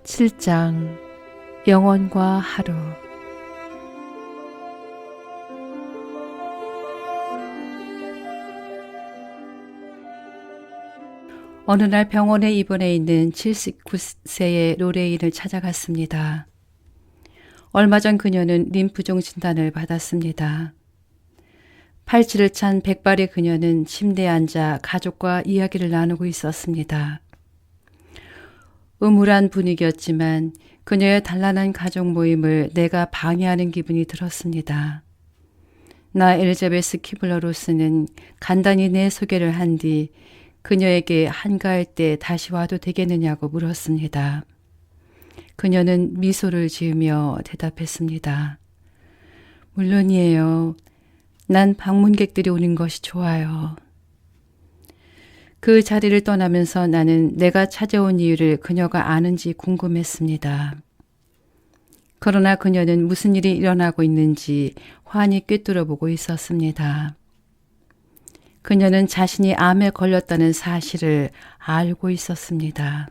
7장 영원과 하루. 어느 날 병원에 입원해 있는 79세의 로레인을 찾아갔습니다. 얼마 전 그녀는 림프종 진단을 받았습니다. 팔찌를 찬 백발의 그녀는 침대에 앉아 가족과 이야기를 나누고 있었습니다. 음울한 분위기였지만 그녀의 단란한 가족 모임을 내가 방해하는 기분이 들었습니다. 나 엘리자베스 키블러로스는 간단히 내 소개를 한 뒤 그녀에게 한가할 때 다시 와도 되겠느냐고 물었습니다. 그녀는 미소를 지으며 대답했습니다. 물론이에요. 난 방문객들이 오는 것이 좋아요. 그 자리를 떠나면서 나는 내가 찾아온 이유를 그녀가 아는지 궁금했습니다. 그러나 그녀는 무슨 일이 일어나고 있는지 환히 꿰뚫어보고 있었습니다. 그녀는 자신이 암에 걸렸다는 사실을 알고 있었습니다.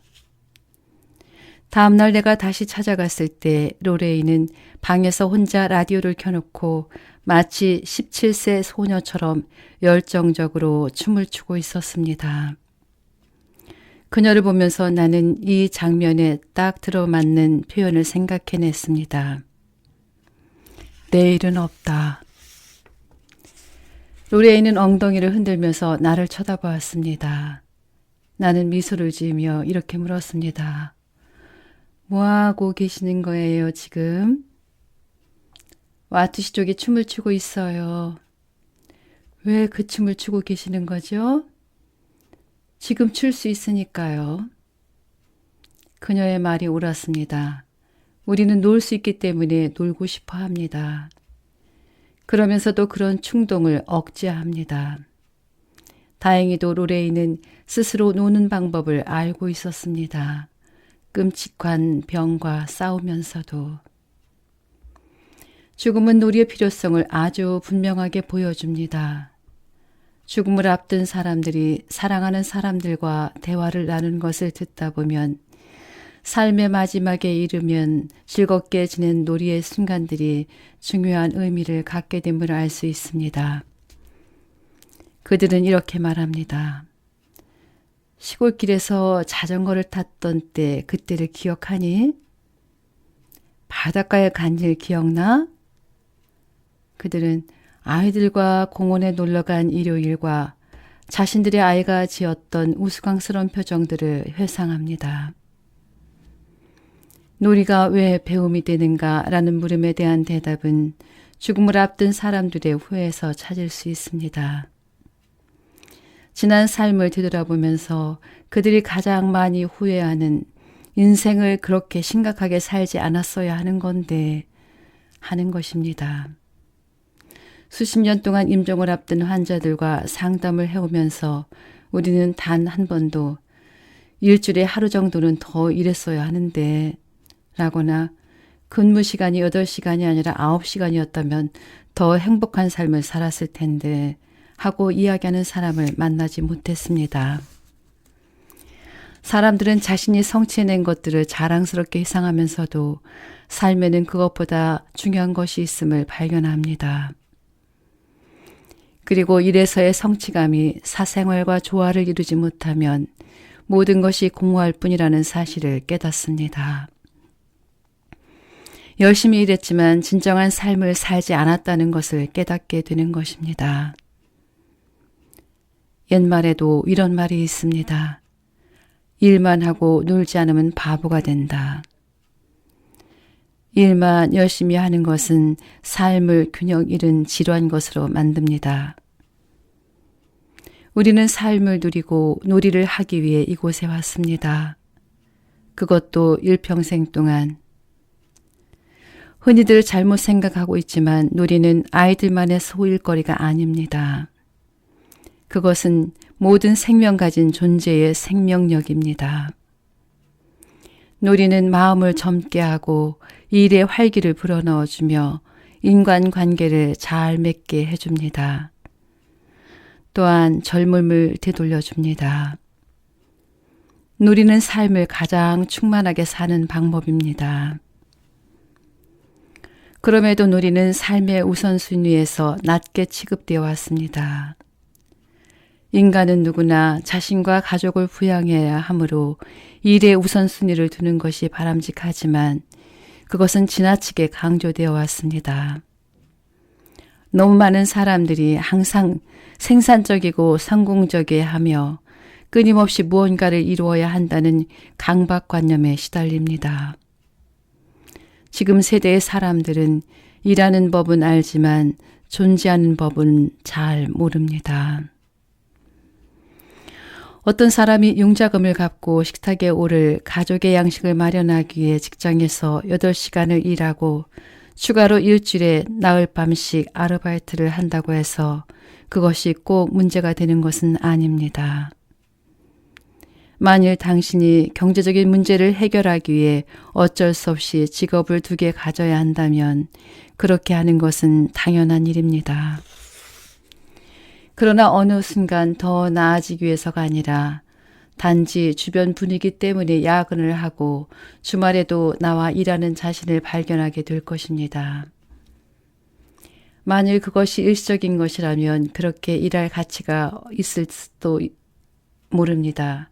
다음 날 내가 다시 찾아갔을 때 로레이는 방에서 혼자 라디오를 켜놓고 마치 17세 소녀처럼 열정적으로 춤을 추고 있었습니다. 그녀를 보면서 나는 이 장면에 딱 들어맞는 표현을 생각해냈습니다. 내일은 없다. 로레이는 엉덩이를 흔들면서 나를 쳐다보았습니다. 나는 미소를 지으며 이렇게 물었습니다. 뭐하고 계시는 거예요, 지금? 와투시족이 춤을 추고 있어요. 왜 그 춤을 추고 계시는 거죠? 지금 출 수 있으니까요. 그녀의 말이 옳았습니다. 우리는 놀 수 있기 때문에 놀고 싶어 합니다. 그러면서도 그런 충동을 억제합니다. 다행히도 로레이는 스스로 노는 방법을 알고 있었습니다. 끔찍한 병과 싸우면서도. 죽음은 놀이의 필요성을 아주 분명하게 보여줍니다. 죽음을 앞둔 사람들이 사랑하는 사람들과 대화를 나눈 것을 듣다 보면 삶의 마지막에 이르면 즐겁게 지낸 놀이의 순간들이 중요한 의미를 갖게 됨을 알 수 있습니다. 그들은 이렇게 말합니다. 시골길에서 자전거를 탔던 때 그때를 기억하니? 바닷가에 간 일 기억나? 그들은 아이들과 공원에 놀러간 일요일과 자신들의 아이가 지었던 우스꽝스러운 표정들을 회상합니다. 놀이가 왜 배움이 되는가라는 물음에 대한 대답은 죽음을 앞둔 사람들의 후에서 찾을 수 있습니다. 지난 삶을 되돌아보면서 그들이 가장 많이 후회하는 인생을 그렇게 심각하게 살지 않았어야 하는 건데 하는 것입니다. 수십 년 동안 임종을 앞둔 환자들과 상담을 해오면서 우리는 단 한 번도 일주일에 하루 정도는 더 일했어야 하는데 라거나 근무 시간이 8시간이 아니라 9시간이었다면 더 행복한 삶을 살았을 텐데 하고 이야기하는 사람을 만나지 못했습니다. 사람들은 자신이 성취해낸 것들을 자랑스럽게 희생하면서도 삶에는 그것보다 중요한 것이 있음을 발견합니다. 그리고 일에서의 성취감이 사생활과 조화를 이루지 못하면 모든 것이 공허할 뿐이라는 사실을 깨닫습니다. 열심히 일했지만 진정한 삶을 살지 않았다는 것을 깨닫게 되는 것입니다. 옛말에도 이런 말이 있습니다. 일만 하고 놀지 않으면 바보가 된다. 일만 열심히 하는 것은 삶을 균형 잃은 지루한 것으로 만듭니다. 우리는 삶을 누리고 놀이를 하기 위해 이곳에 왔습니다. 그것도 일평생 동안. 흔히들 잘못 생각하고 있지만 놀이는 아이들만의 소일거리가 아닙니다. 그것은 모든 생명 가진 존재의 생명력입니다. 놀이는 마음을 젊게 하고 일에 활기를 불어넣어주며 인간관계를 잘 맺게 해줍니다. 또한 젊음을 되돌려줍니다. 누리는 삶을 가장 충만하게 사는 방법입니다. 그럼에도 누리는 삶의 우선순위에서 낮게 취급되어 왔습니다. 인간은 누구나 자신과 가족을 부양해야 하므로 일의 우선순위를 두는 것이 바람직하지만 그것은 지나치게 강조되어 왔습니다. 너무 많은 사람들이 항상 생산적이고 성공적이어야 하며 끊임없이 무언가를 이루어야 한다는 강박관념에 시달립니다. 지금 세대의 사람들은 일하는 법은 알지만 존재하는 법은 잘 모릅니다. 어떤 사람이 융자금을 갚고 식탁에 오를 가족의 양식을 마련하기 위해 직장에서 8시간을 일하고 추가로 일주일에 나흘 밤씩 아르바이트를 한다고 해서 그것이 꼭 문제가 되는 것은 아닙니다. 만일 당신이 경제적인 문제를 해결하기 위해 어쩔 수 없이 직업을 2개 가져야 한다면 그렇게 하는 것은 당연한 일입니다. 그러나 어느 순간 더 나아지기 위해서가 아니라 단지 주변 분위기 때문에 야근을 하고 주말에도 나와 일하는 자신을 발견하게 될 것입니다. 만일 그것이 일시적인 것이라면 그렇게 일할 가치가 있을 수도 모릅니다.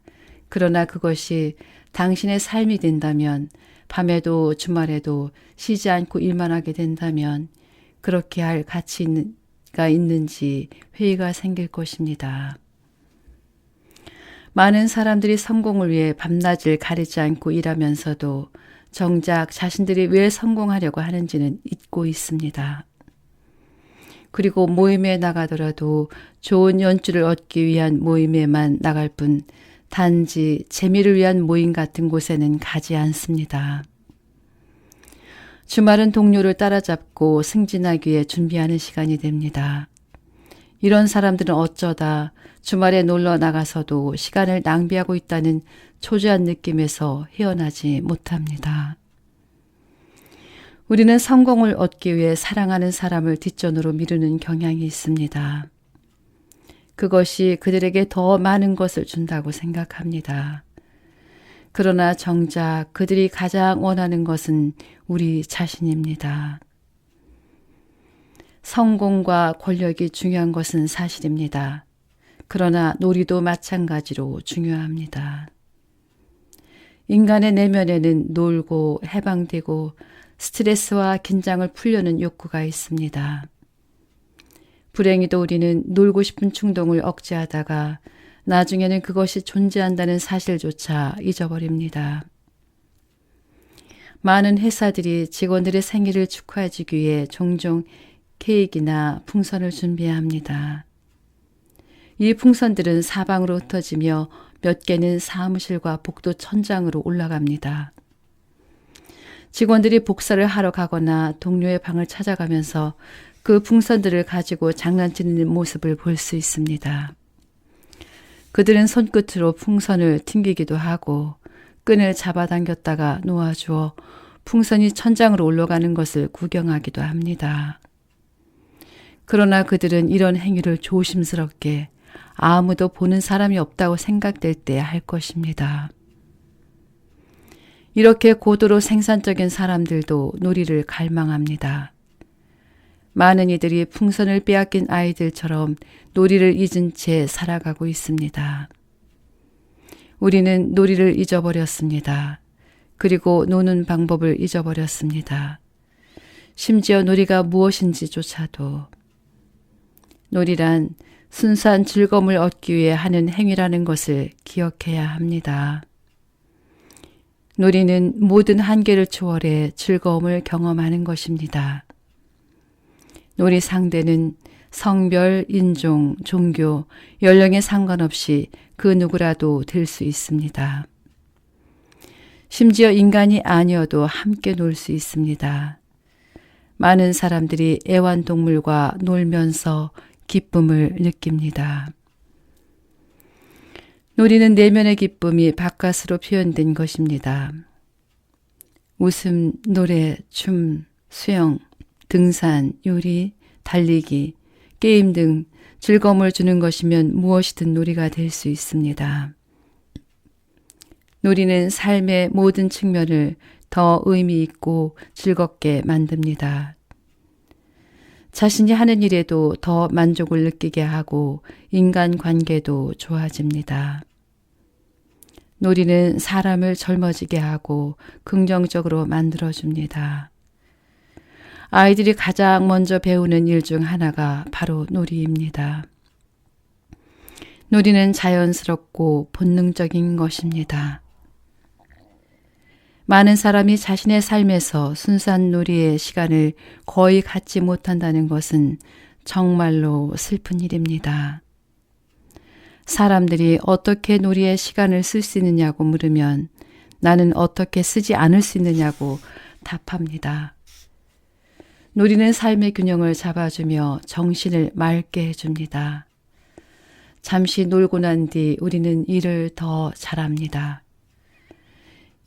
그러나 그것이 당신의 삶이 된다면 밤에도 주말에도 쉬지 않고 일만 하게 된다면 그렇게 할 가치가 있는지 회의가 생길 것입니다. 많은 사람들이 성공을 위해 밤낮을 가리지 않고 일하면서도 정작 자신들이 왜 성공하려고 하는지는 잊고 있습니다. 그리고 모임에 나가더라도 좋은 연주를 얻기 위한 모임에만 나갈 뿐 단지 재미를 위한 모임 같은 곳에는 가지 않습니다. 주말은 동료를 따라잡고 승진하기 위해 준비하는 시간이 됩니다. 이런 사람들은 어쩌다 주말에 놀러 나가서도 시간을 낭비하고 있다는 초조한 느낌에서 헤어나지 못합니다. 우리는 성공을 얻기 위해 사랑하는 사람을 뒷전으로 미루는 경향이 있습니다. 그것이 그들에게 더 많은 것을 준다고 생각합니다. 그러나 정작 그들이 가장 원하는 것은 우리 자신입니다. 성공과 권력이 중요한 것은 사실입니다. 그러나 놀이도 마찬가지로 중요합니다. 인간의 내면에는 놀고 해방되고 스트레스와 긴장을 풀려는 욕구가 있습니다. 불행히도 우리는 놀고 싶은 충동을 억제하다가 나중에는 그것이 존재한다는 사실조차 잊어버립니다. 많은 회사들이 직원들의 생일을 축하해주기 위해 종종 케이크나 풍선을 준비해야 합니다. 이 풍선들은 사방으로 흩어지며 몇 개는 사무실과 복도 천장으로 올라갑니다. 직원들이 복사를 하러 가거나 동료의 방을 찾아가면서 그 풍선들을 가지고 장난치는 모습을 볼 수 있습니다. 그들은 손끝으로 풍선을 튕기기도 하고 끈을 잡아당겼다가 놓아주어 풍선이 천장으로 올라가는 것을 구경하기도 합니다. 그러나 그들은 이런 행위를 조심스럽게 아무도 보는 사람이 없다고 생각될 때 할 것입니다. 이렇게 고도로 생산적인 사람들도 놀이를 갈망합니다. 많은 이들이 풍선을 빼앗긴 아이들처럼 놀이를 잊은 채 살아가고 있습니다. 우리는 놀이를 잊어버렸습니다. 그리고 노는 방법을 잊어버렸습니다. 심지어 놀이가 무엇인지조차도. 놀이란 순수한 즐거움을 얻기 위해 하는 행위라는 것을 기억해야 합니다. 놀이는 모든 한계를 초월해 즐거움을 경험하는 것입니다. 놀이 상대는 성별, 인종, 종교, 연령에 상관없이 그 누구라도 될 수 있습니다. 심지어 인간이 아니어도 함께 놀 수 있습니다. 많은 사람들이 애완동물과 놀면서 기쁨을 느낍니다. 놀이는 내면의 기쁨이 바깥으로 표현된 것입니다. 웃음, 노래, 춤, 수영, 등산, 요리, 달리기, 게임 등 즐거움을 주는 것이면 무엇이든 놀이가 될 수 있습니다. 놀이는 삶의 모든 측면을 더 의미 있고 즐겁게 만듭니다. 자신이 하는 일에도 더 만족을 느끼게 하고 인간관계도 좋아집니다. 놀이는 사람을 젊어지게 하고 긍정적으로 만들어줍니다. 아이들이 가장 먼저 배우는 일 중 하나가 바로 놀이입니다. 놀이는 자연스럽고 본능적인 것입니다. 많은 사람이 자신의 삶에서 순수한 놀이의 시간을 거의 갖지 못한다는 것은 정말로 슬픈 일입니다. 사람들이 어떻게 놀이의 시간을 쓸 수 있느냐고 물으면 나는 어떻게 쓰지 않을 수 있느냐고 답합니다. 놀이는 삶의 균형을 잡아주며 정신을 맑게 해줍니다. 잠시 놀고 난 뒤 우리는 일을 더 잘합니다.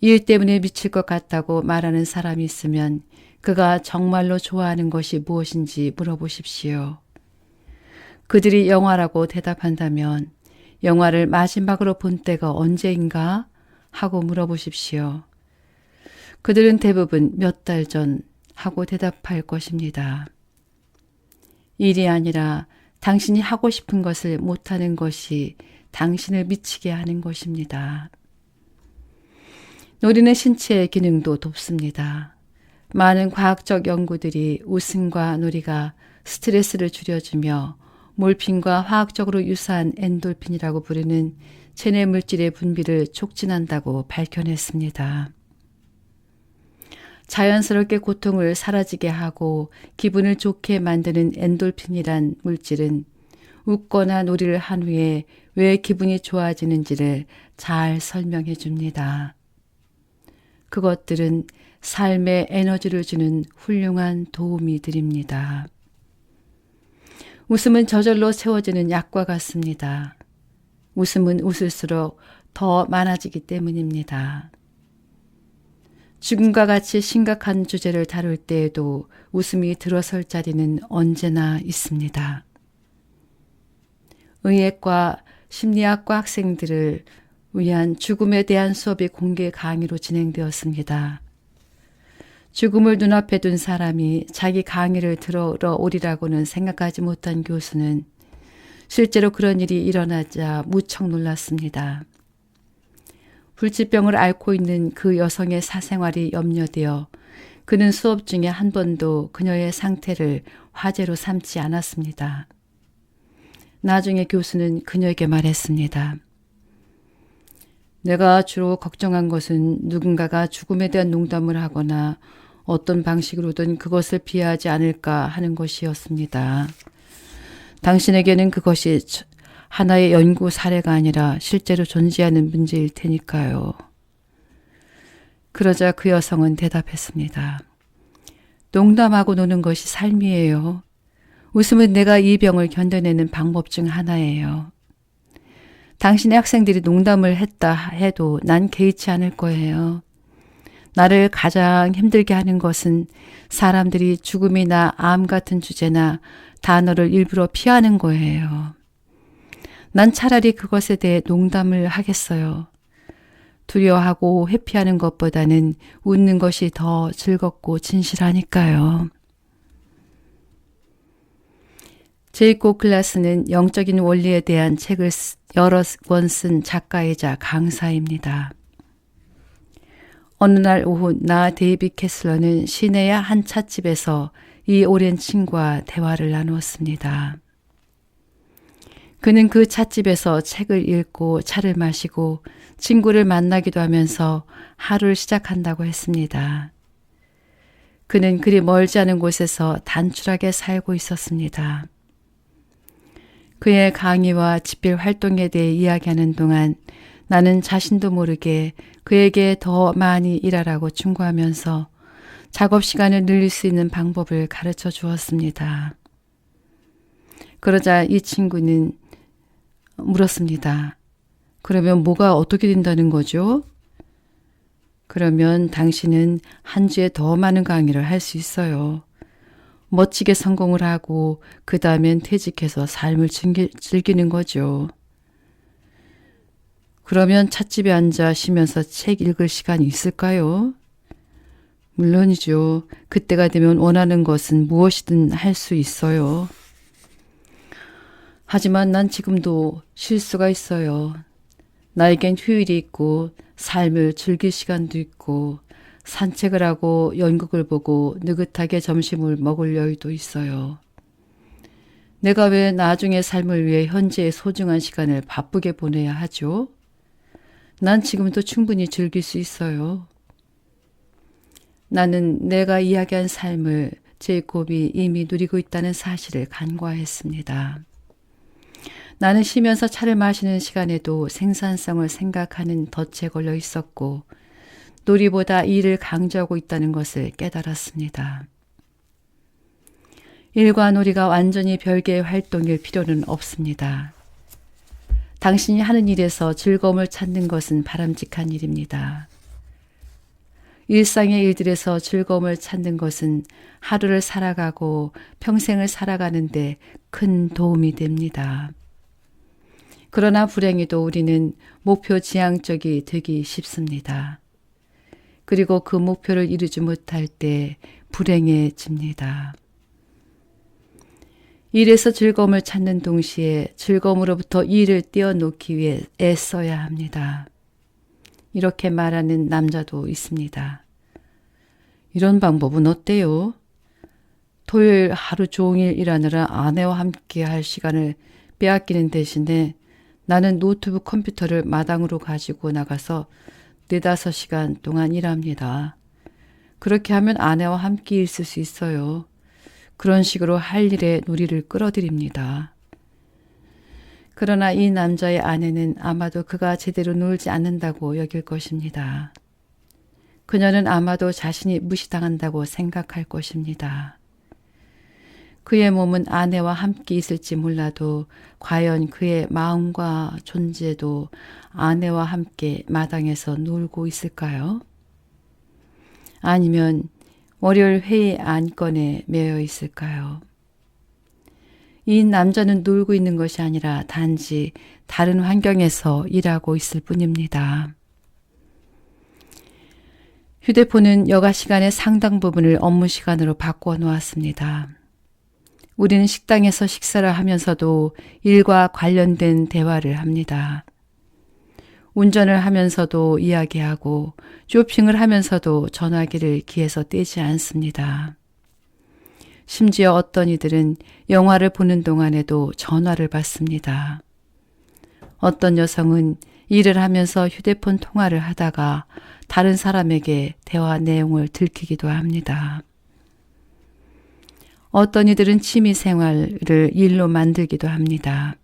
일 때문에 미칠 것 같다고 말하는 사람이 있으면 그가 정말로 좋아하는 것이 무엇인지 물어보십시오. 그들이 영화라고 대답한다면 영화를 마지막으로 본 때가 언제인가 하고 물어보십시오. 그들은 대부분 몇 달 전 하고 대답할 것입니다. 일이 아니라 당신이 하고 싶은 것을 못하는 것이 당신을 미치게 하는 것입니다. 놀이는 신체의 기능도 돕습니다. 많은 과학적 연구들이 웃음과 놀이가 스트레스를 줄여주며 몰핀과 화학적으로 유사한 엔돌핀이라고 부르는 체내 물질의 분비를 촉진한다고 밝혀냈습니다. 자연스럽게 고통을 사라지게 하고 기분을 좋게 만드는 엔돌핀이란 물질은 웃거나 놀이를 한 후에 왜 기분이 좋아지는지를 잘 설명해 줍니다. 그것들은 삶에 에너지를 주는 훌륭한 도우미들입니다. 웃음은 저절로 채워지는 약과 같습니다. 웃음은 웃을수록 더 많아지기 때문입니다. 죽음과 같이 심각한 주제를 다룰 때에도 웃음이 들어설 자리는 언제나 있습니다. 의학과 심리학과 학생들을 위한 죽음에 대한 수업이 공개 강의로 진행되었습니다. 죽음을 눈앞에 둔 사람이 자기 강의를 들으러 오리라고는 생각하지 못한 교수는 실제로 그런 일이 일어나자 무척 놀랐습니다. 불치병을 앓고 있는 그 여성의 사생활이 염려되어 그는 수업 중에 한 번도 그녀의 상태를 화제로 삼지 않았습니다. 나중에 교수는 그녀에게 말했습니다. 내가 주로 걱정한 것은 누군가가 죽음에 대한 농담을 하거나 어떤 방식으로든 그것을 비하하지 않을까 하는 것이었습니다. 당신에게는 그것이 하나의 연구 사례가 아니라 실제로 존재하는 문제일 테니까요. 그러자 그 여성은 대답했습니다. 농담하고 노는 것이 삶이에요. 웃음은 내가 이 병을 견뎌내는 방법 중 하나예요. 당신의 학생들이 농담을 했다 해도 난 개의치 않을 거예요. 나를 가장 힘들게 하는 것은 사람들이 죽음이나 암 같은 주제나 단어를 일부러 피하는 거예요. 난 차라리 그것에 대해 농담을 하겠어요. 두려워하고 회피하는 것보다는 웃는 것이 더 즐겁고 진실하니까요. 제이콥 글라스는 영적인 원리에 대한 책을 여러 권 쓴 작가이자 강사입니다. 어느 날 오후 나 데이빗 캐슬러는 시내의 한 찻집에서 이 오랜 친구와 대화를 나누었습니다. 그는 그 찻집에서 책을 읽고 차를 마시고 친구를 만나기도 하면서 하루를 시작한다고 했습니다. 그는 그리 멀지 않은 곳에서 단출하게 살고 있었습니다. 그의 강의와 집필 활동에 대해 이야기하는 동안 나는 자신도 모르게 그에게 더 많이 일하라고 충고하면서 작업 시간을 늘릴 수 있는 방법을 가르쳐 주었습니다. 그러자 이 친구는 물었습니다. 그러면 뭐가 어떻게 된다는 거죠? 그러면 당신은 한 주에 더 많은 강의를 할 수 있어요. 멋지게 성공을 하고 그 다음엔 퇴직해서 삶을 즐기는 거죠. 그러면 찻집에 앉아 쉬면서 책 읽을 시간이 있을까요? 물론이죠. 그때가 되면 원하는 것은 무엇이든 할 수 있어요. 하지만 난 지금도 쉴 수가 있어요. 나에겐 휴일이 있고 삶을 즐길 시간도 있고 산책을 하고 연극을 보고 느긋하게 점심을 먹을 여유도 있어요. 내가 왜 나중의 삶을 위해 현재의 소중한 시간을 바쁘게 보내야 하죠? 난 지금도 충분히 즐길 수 있어요. 나는 내가 이야기한 삶을 제이콥이 이미 누리고 있다는 사실을 간과했습니다. 나는 쉬면서 차를 마시는 시간에도 생산성을 생각하는 덫에 걸려 있었고 놀이보다 일을 강조하고 있다는 것을 깨달았습니다. 일과 놀이가 완전히 별개의 활동일 필요는 없습니다. 당신이 하는 일에서 즐거움을 찾는 것은 바람직한 일입니다. 일상의 일들에서 즐거움을 찾는 것은 하루를 살아가고 평생을 살아가는데 큰 도움이 됩니다. 그러나 불행히도 우리는 목표 지향적이 되기 쉽습니다. 그리고 그 목표를 이루지 못할 때 불행해집니다. 일에서 즐거움을 찾는 동시에 즐거움으로부터 일을 떼어놓기 위해 애써야 합니다. 이렇게 말하는 남자도 있습니다. 이런 방법은 어때요? 토요일 하루 종일 일하느라 아내와 함께 할 시간을 빼앗기는 대신에 나는 노트북 컴퓨터를 마당으로 가지고 나가서 4-5시간 동안 일합니다. 그렇게 하면 아내와 함께 있을 수 있어요. 그런 식으로 할 일에 누리를 끌어들입니다. 그러나 이 남자의 아내는 아마도 그가 제대로 놀지 않는다고 여길 것입니다. 그녀는 아마도 자신이 무시당한다고 생각할 것입니다. 그의 몸은 아내와 함께 있을지 몰라도 과연 그의 마음과 존재도 아내와 함께 마당에서 놀고 있을까요? 아니면 월요일 회의 안건에 매여 있을까요? 이 남자는 놀고 있는 것이 아니라 단지 다른 환경에서 일하고 있을 뿐입니다. 휴대폰은 여가 시간의 상당 부분을 업무 시간으로 바꾸어 놓았습니다. 우리는 식당에서 식사를 하면서도 일과 관련된 대화를 합니다. 운전을 하면서도 이야기하고 쇼핑을 하면서도 전화기를 귀에서 떼지 않습니다. 심지어 어떤 이들은 영화를 보는 동안에도 전화를 받습니다. 어떤 여성은 일을 하면서 휴대폰 통화를 하다가 다른 사람에게 대화 내용을 들키기도 합니다. 어떤 이들은 취미 생활을 일로 만들기도 합니다.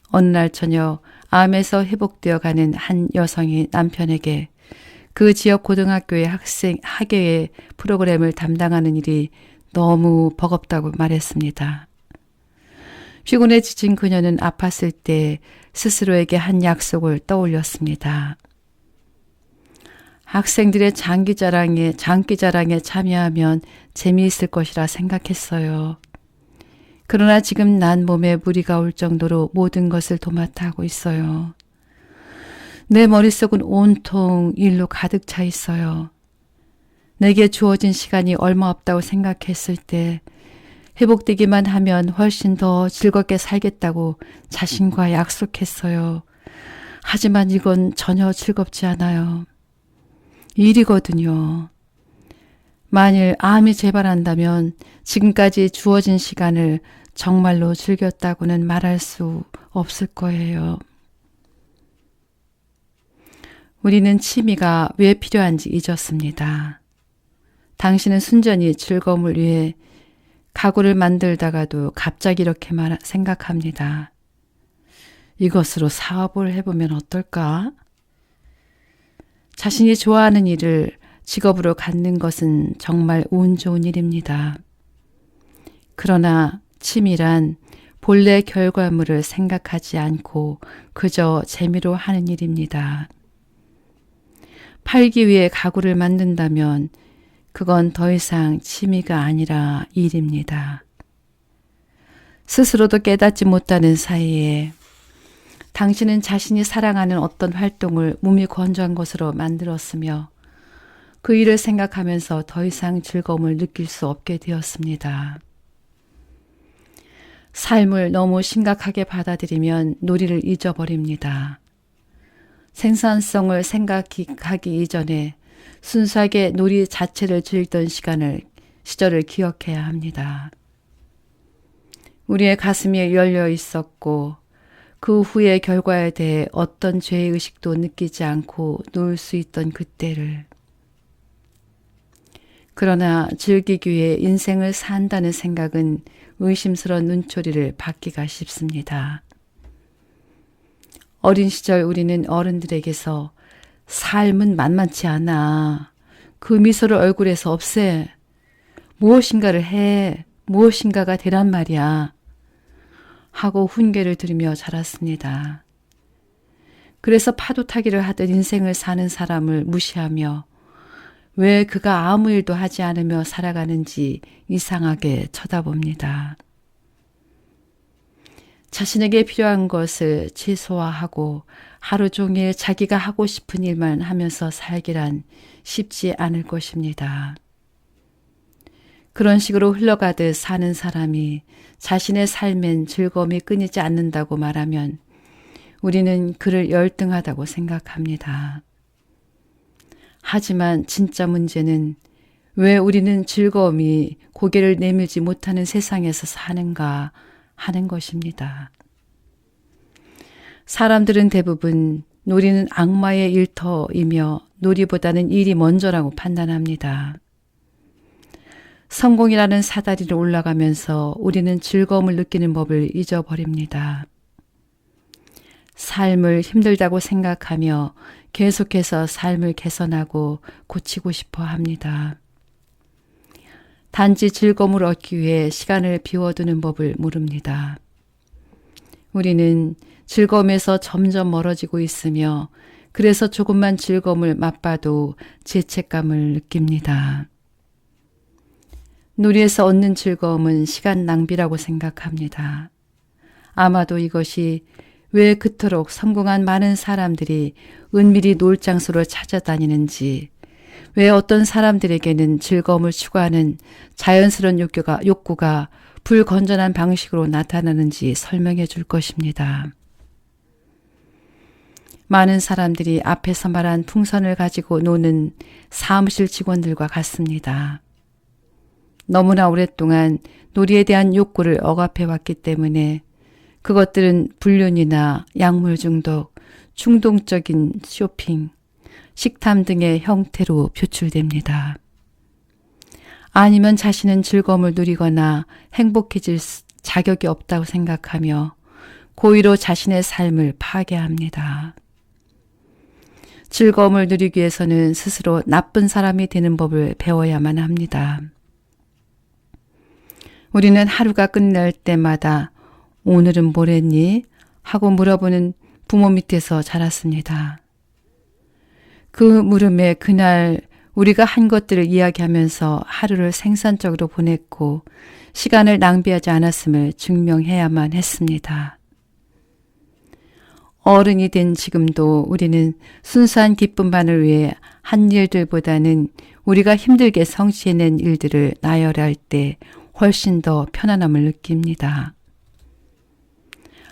어느 날 저녁 암에서 회복되어 가는 한 여성이 남편에게 그 지역 고등학교의 학예회 프로그램을 담당하는 일이 너무 버겁다고 말했습니다. 피곤에 지친 그녀는 아팠을 때 스스로에게 한 약속을 떠올렸습니다. 학생들의 장기자랑에 참여하면 재미있을 것이라 생각했어요. 그러나 지금 난 몸에 무리가 올 정도로 모든 것을 도맡아 하고 있어요. 내 머릿속은 온통 일로 가득 차 있어요. 내게 주어진 시간이 얼마 없다고 생각했을 때 회복되기만 하면 훨씬 더 즐겁게 살겠다고 자신과 약속했어요. 하지만 이건 전혀 즐겁지 않아요. 일이거든요. 만일 암이 재발한다면 지금까지 주어진 시간을 정말로 즐겼다고는 말할 수 없을 거예요. 우리는 취미가 왜 필요한지 잊었습니다. 당신은 순전히 즐거움을 위해 가구를 만들다가도 갑자기 이렇게 생각합니다. 이것으로 사업을 해보면 어떨까? 자신이 좋아하는 일을 직업으로 갖는 것은 정말 운 좋은 일입니다. 그러나 취미란 본래 결과물을 생각하지 않고 그저 재미로 하는 일입니다. 팔기 위해 가구를 만든다면 그건 더 이상 취미가 아니라 일입니다. 스스로도 깨닫지 못하는 사이에 당신은 자신이 사랑하는 어떤 활동을 몸이 건조한 것으로 만들었으며 그 일을 생각하면서 더 이상 즐거움을 느낄 수 없게 되었습니다. 삶을 너무 심각하게 받아들이면 놀이를 잊어버립니다. 생산성을 생각하기 이전에 순수하게 놀이 자체를 즐기던 시절을 기억해야 합니다. 우리의 가슴이 열려 있었고 그 후의 결과에 대해 어떤 죄의식도 느끼지 않고 놀 수 있던 그때를. 그러나 즐기기 위해 인생을 산다는 생각은 의심스러운 눈초리를 받기가 쉽습니다. 어린 시절 우리는 어른들에게서 삶은 만만치 않아. 그 미소를 얼굴에서 없애. 무엇인가를 해. 무엇인가가 되란 말이야. 하고 훈계를 들으며 자랐습니다. 그래서 파도 타기를 하듯 인생을 사는 사람을 무시하며 왜 그가 아무 일도 하지 않으며 살아가는지 이상하게 쳐다봅니다. 자신에게 필요한 것을 최소화하고 하루 종일 자기가 하고 싶은 일만 하면서 살기란 쉽지 않을 것입니다. 그런 식으로 흘러가듯 사는 사람이 자신의 삶엔 즐거움이 끊이지 않는다고 말하면 우리는 그를 열등하다고 생각합니다. 하지만 진짜 문제는 왜 우리는 즐거움이 고개를 내밀지 못하는 세상에서 사는가 하는 것입니다. 사람들은 대부분 놀이는 악마의 일터이며 놀이보다는 일이 먼저라고 판단합니다. 성공이라는 사다리를 올라가면서 우리는 즐거움을 느끼는 법을 잊어버립니다. 삶을 힘들다고 생각하며 계속해서 삶을 개선하고 고치고 싶어 합니다. 단지 즐거움을 얻기 위해 시간을 비워두는 법을 모릅니다. 우리는 즐거움에서 점점 멀어지고 있으며 그래서 조금만 즐거움을 맛봐도 죄책감을 느낍니다. 놀이에서 얻는 즐거움은 시간 낭비라고 생각합니다. 아마도 이것이 왜 그토록 성공한 많은 사람들이 은밀히 놀 장소를 찾아다니는지, 왜 어떤 사람들에게는 즐거움을 추구하는 자연스러운 욕구가 불건전한 방식으로 나타나는지 설명해 줄 것입니다. 많은 사람들이 앞에서 말한 풍선을 가지고 노는 사무실 직원들과 같습니다. 너무나 오랫동안 놀이에 대한 욕구를 억압해 왔기 때문에 그것들은 불륜이나 약물 중독, 충동적인 쇼핑, 식탐 등의 형태로 표출됩니다. 아니면 자신은 즐거움을 누리거나 행복해질 자격이 없다고 생각하며 고의로 자신의 삶을 파괴합니다. 즐거움을 누리기 위해서는 스스로 나쁜 사람이 되는 법을 배워야만 합니다. 우리는 하루가 끝날 때마다 오늘은 뭘 했니? 하고 물어보는 부모 밑에서 자랐습니다. 그 물음에 그날 우리가 한 것들을 이야기하면서 하루를 생산적으로 보냈고 시간을 낭비하지 않았음을 증명해야만 했습니다. 어른이 된 지금도 우리는 순수한 기쁨만을 위해 한 일들보다는 우리가 힘들게 성취해낸 일들을 나열할 때 훨씬 더 편안함을 느낍니다.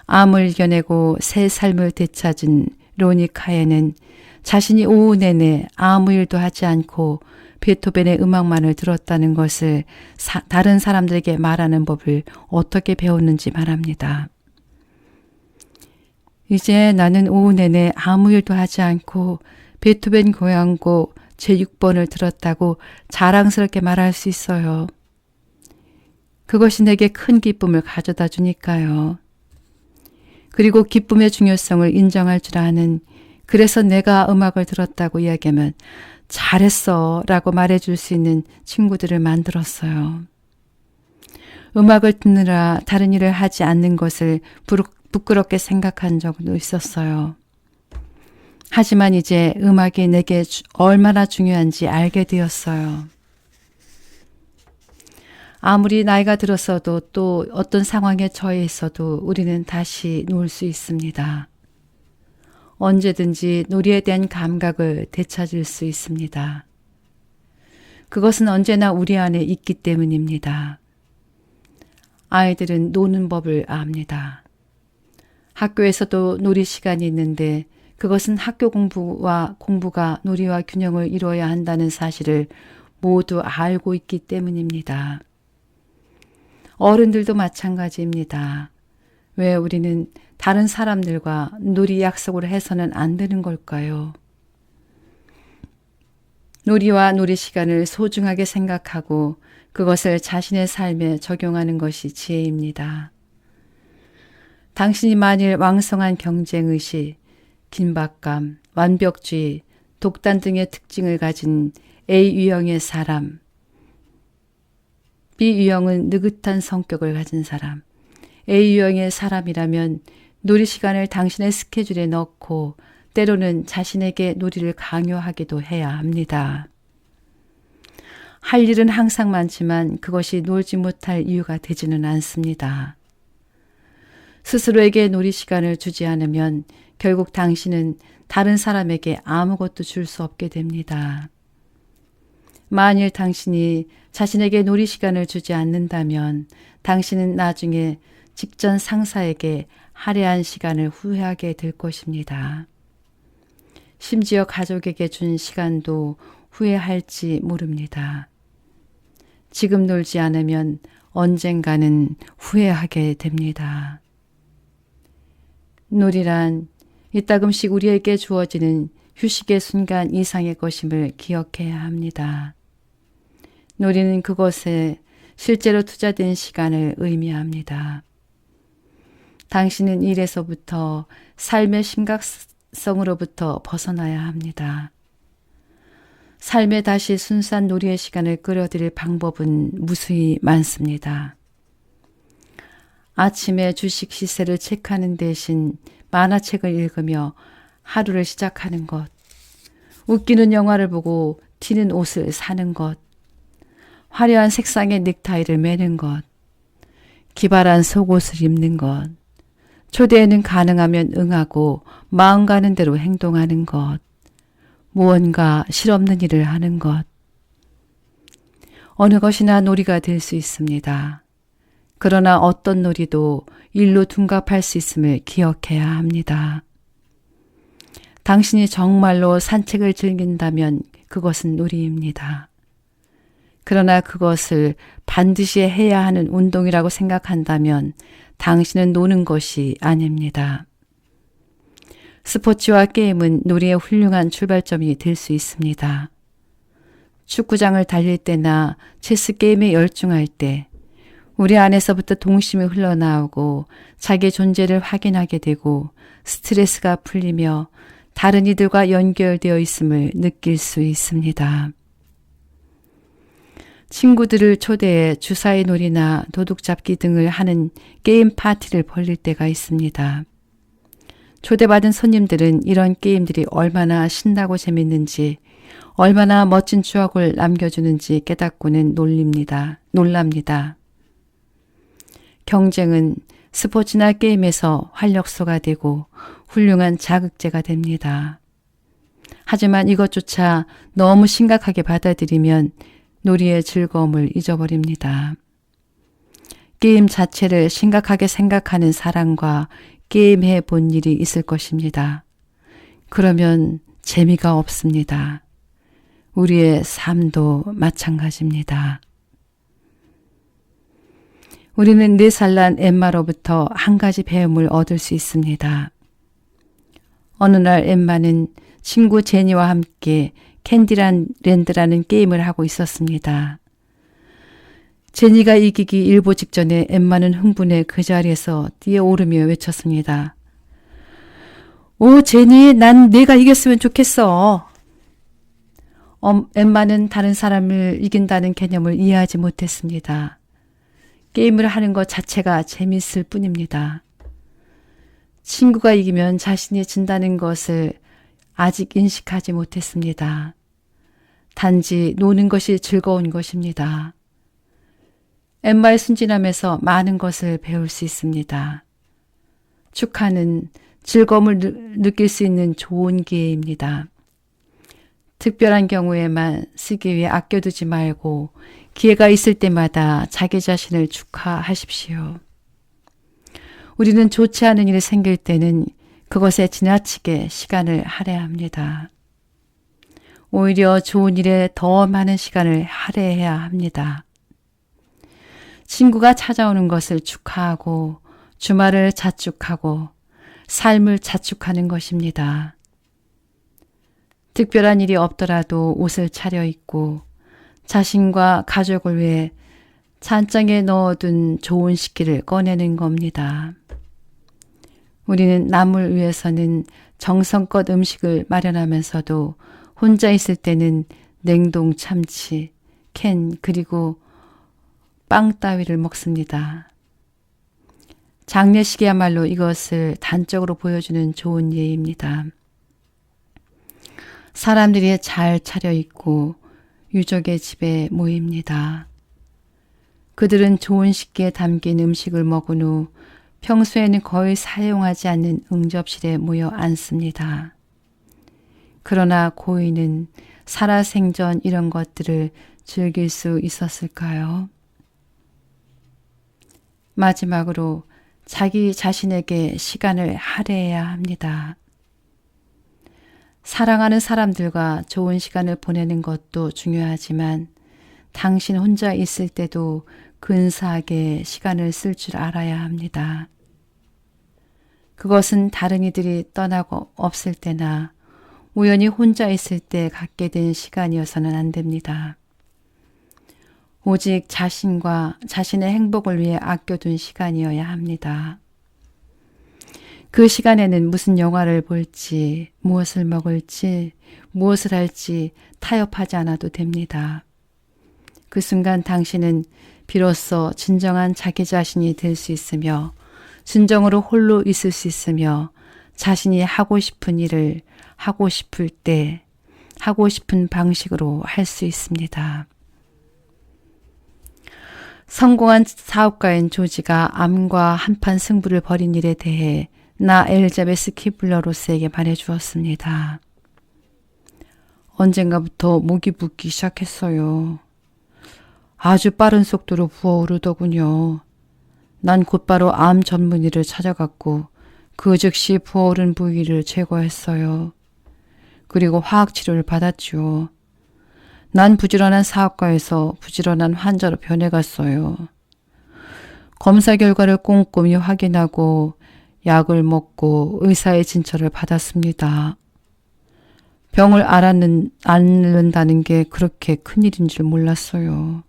암을 이겨내고 새 삶을 되찾은 로니 카에는 자신이 오후 내내 아무 일도 하지 않고 베토벤의 음악만을 들었다는 것을 다른 사람들에게 말하는 법을 어떻게 배웠는지 말합니다. 이제 나는 오후 내내 아무 일도 하지 않고 베토벤 교향곡 제6번을 들었다고 자랑스럽게 말할 수 있어요. 그것이 내게 큰 기쁨을 가져다 주니까요. 그리고 기쁨의 중요성을 인정할 줄 아는, 그래서 내가 음악을 들었다고 이야기하면 잘했어 라고 말해줄 수 있는 친구들을 만들었어요. 음악을 듣느라 다른 일을 하지 않는 것을 부끄럽게 생각한 적도 있었어요. 하지만 이제 음악이 내게 얼마나 중요한지 알게 되었어요. 아무리 나이가 들었어도 또 어떤 상황에 처해 있어도 우리는 다시 놀 수 있습니다. 언제든지 놀이에 대한 감각을 되찾을 수 있습니다. 그것은 언제나 우리 안에 있기 때문입니다. 아이들은 노는 법을 압니다. 학교에서도 놀이 시간이 있는데 그것은 학교 공부와 공부가 놀이와 균형을 이루어야 한다는 사실을 모두 알고 있기 때문입니다. 어른들도 마찬가지입니다. 왜 우리는 다른 사람들과 놀이 약속을 해서는 안 되는 걸까요? 놀이와 놀이 시간을 소중하게 생각하고 그것을 자신의 삶에 적용하는 것이 지혜입니다. 당신이 만일 왕성한 경쟁의식, 긴박감, 완벽주의, 독단 등의 특징을 가진 A 유형의 사람, B 유형은 느긋한 성격을 가진 사람, A 유형의 사람이라면 놀이 시간을 당신의 스케줄에 넣고 때로는 자신에게 놀이를 강요하기도 해야 합니다. 할 일은 항상 많지만 그것이 놀지 못할 이유가 되지는 않습니다. 스스로에게 놀이 시간을 주지 않으면 결국 당신은 다른 사람에게 아무것도 줄 수 없게 됩니다. 만일 당신이 자신에게 놀이 시간을 주지 않는다면 당신은 나중에 직전 상사에게 할애한 시간을 후회하게 될 것입니다. 심지어 가족에게 준 시간도 후회할지 모릅니다. 지금 놀지 않으면 언젠가는 후회하게 됩니다. 놀이란 이따금씩 우리에게 주어지는 휴식의 순간 이상의 것임을 기억해야 합니다. 놀이는 그것에 실제로 투자된 시간을 의미합니다. 당신은 일에서부터 삶의 심각성으로부터 벗어나야 합니다. 삶에 다시 순수한 놀이의 시간을 끌어들일 방법은 무수히 많습니다. 아침에 주식 시세를 체크하는 대신 만화책을 읽으며 하루를 시작하는 것, 웃기는 영화를 보고 튀는 옷을 사는 것, 화려한 색상의 넥타이를 매는 것, 기발한 속옷을 입는 것, 초대에는 가능하면 응하고 마음 가는 대로 행동하는 것, 무언가 실없는 일을 하는 것. 어느 것이나 놀이가 될 수 있습니다. 그러나 어떤 놀이도 일로 둔갑할 수 있음을 기억해야 합니다. 당신이 정말로 산책을 즐긴다면 그것은 놀이입니다. 그러나 그것을 반드시 해야 하는 운동이라고 생각한다면 당신은 노는 것이 아닙니다. 스포츠와 게임은 놀이의 훌륭한 출발점이 될 수 있습니다. 축구장을 달릴 때나 체스 게임에 열중할 때 우리 안에서부터 동심이 흘러나오고 자기의 존재를 확인하게 되고 스트레스가 풀리며 다른 이들과 연결되어 있음을 느낄 수 있습니다. 친구들을 초대해 주사위 놀이나 도둑잡기 등을 하는 게임 파티를 벌릴 때가 있습니다. 초대받은 손님들은 이런 게임들이 얼마나 신나고 재밌는지, 얼마나 멋진 추억을 남겨주는지 깨닫고는 놀랍니다. 경쟁은 스포츠나 게임에서 활력소가 되고 훌륭한 자극제가 됩니다. 하지만 이것조차 너무 심각하게 받아들이면 놀이의 즐거움을 잊어버립니다. 게임 자체를 심각하게 생각하는 사람과 게임해 본 일이 있을 것입니다. 그러면 재미가 없습니다. 우리의 삶도 마찬가지입니다. 우리는 4살 난 엠마로부터 한 가지 배움을 얻을 수 있습니다. 어느 날 엠마는 친구 제니와 함께 캔디랜드라는 게임을 하고 있었습니다. 제니가 이기기 일보 직전에 엠마는 흥분해 그 자리에서 뛰어오르며 외쳤습니다. 오, 제니, 난 내가 이겼으면 좋겠어. 엠마는 다른 사람을 이긴다는 개념을 이해하지 못했습니다. 게임을 하는 것 자체가 재밌을 뿐입니다. 친구가 이기면 자신이 진다는 것을 아직 인식하지 못했습니다. 단지 노는 것이 즐거운 것입니다. 엠마의 순진함에서 많은 것을 배울 수 있습니다. 축하는 즐거움을 느낄 수 있는 좋은 기회입니다. 특별한 경우에만 쓰기 위해 아껴두지 말고 기회가 있을 때마다 자기 자신을 축하하십시오. 우리는 좋지 않은 일이 생길 때는 그것에 지나치게 시간을 할애합니다. 오히려 좋은 일에 더 많은 시간을 할애해야 합니다. 친구가 찾아오는 것을 축하하고 주말을 자축하고 삶을 자축하는 것입니다. 특별한 일이 없더라도 옷을 차려입고 자신과 가족을 위해 찬장에 넣어둔 좋은 식기를 꺼내는 겁니다. 우리는 남을 위해서는 정성껏 음식을 마련하면서도 혼자 있을 때는 냉동 참치, 캔 그리고 빵 따위를 먹습니다. 장례식이야말로 이것을 단적으로 보여주는 좋은 예입니다. 사람들이 잘 차려입고 유족의 집에 모입니다. 그들은 좋은 식기에 담긴 음식을 먹은 후 평소에는 거의 사용하지 않는 응접실에 모여 앉습니다. 그러나 고인은 살아생전 이런 것들을 즐길 수 있었을까요? 마지막으로 자기 자신에게 시간을 할애해야 합니다. 사랑하는 사람들과 좋은 시간을 보내는 것도 중요하지만 당신 혼자 있을 때도 근사하게 시간을 쓸 줄 알아야 합니다. 그것은 다른 이들이 떠나고 없을 때나 우연히 혼자 있을 때 갖게 된 시간이어서는 안 됩니다. 오직 자신과 자신의 행복을 위해 아껴둔 시간이어야 합니다. 그 시간에는 무슨 영화를 볼지, 무엇을 먹을지, 무엇을 할지 타협하지 않아도 됩니다. 그 순간 당신은 비로소 진정한 자기 자신이 될 수 있으며 진정으로 홀로 있을 수 있으며 자신이 하고 싶은 일을 하고 싶을 때 하고 싶은 방식으로 할 수 있습니다. 성공한 사업가인 조지가 암과 한판 승부를 벌인 일에 대해 나 엘자베스 키블러 로스에게 말해주었습니다. 언젠가부터 목이 붓기 시작했어요. 아주 빠른 속도로 부어오르더군요. 난 곧바로 암 전문의를 찾아갔고 그 즉시 부어오른 부위를 제거했어요. 그리고 화학치료를 받았죠. 난 부지런한 사업가에서 부지런한 환자로 변해갔어요. 검사 결과를 꼼꼼히 확인하고 약을 먹고 의사의 진찰을 받았습니다. 병을 앓는다는 게 그렇게 큰일인 줄 몰랐어요.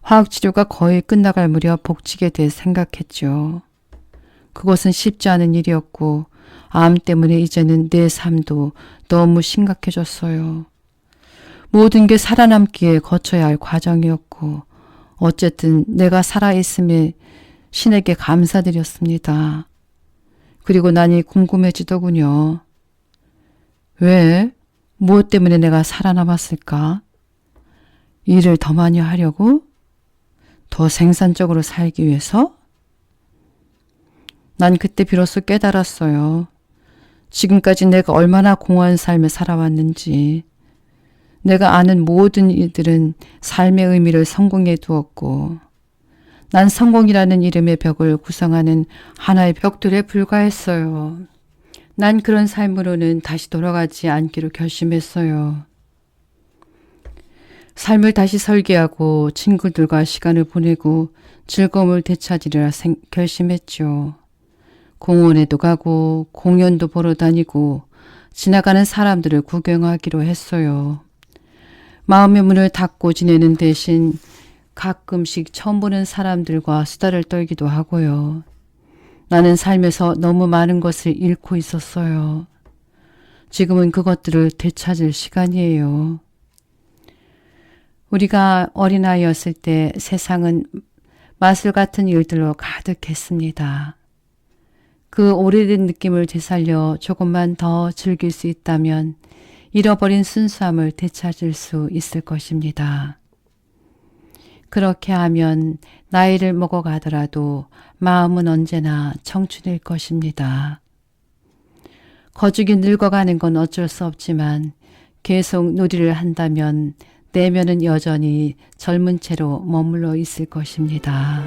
화학치료가 거의 끝나갈 무렵 복직에 대해 생각했죠. 그것은 쉽지 않은 일이었고 암 때문에 이제는 내 삶도 너무 심각해졌어요. 모든 게 살아남기에 거쳐야 할 과정이었고 어쨌든 내가 살아있음에 신에게 감사드렸습니다. 그리고 난이 궁금해지더군요. 왜? 무엇 때문에 내가 살아남았을까? 일을 더 많이 하려고? 더 생산적으로 살기 위해서? 난 그때 비로소 깨달았어요. 지금까지 내가 얼마나 공허한 삶을 살아왔는지. 내가 아는 모든 이들은 삶의 의미를 성공에 두었고 난 성공이라는 이름의 벽을 구성하는 하나의 벽돌에 불과했어요. 난 그런 삶으로는 다시 돌아가지 않기로 결심했어요. 삶을 다시 설계하고 친구들과 시간을 보내고 즐거움을 되찾으리라 결심했죠. 공원에도 가고 공연도 보러 다니고 지나가는 사람들을 구경하기로 했어요. 마음의 문을 닫고 지내는 대신 가끔씩 처음 보는 사람들과 수다를 떨기도 하고요. 나는 삶에서 너무 많은 것을 잃고 있었어요. 지금은 그것들을 되찾을 시간이에요. 우리가 어린아이였을 때 세상은 마술 같은 일들로 가득했습니다. 그 오래된 느낌을 되살려 조금만 더 즐길 수 있다면 잃어버린 순수함을 되찾을 수 있을 것입니다. 그렇게 하면 나이를 먹어가더라도 마음은 언제나 청춘일 것입니다. 거죽이 늙어가는 건 어쩔 수 없지만 계속 놀이를 한다면 내면은 여전히 젊은 채로 머물러 있을 것입니다.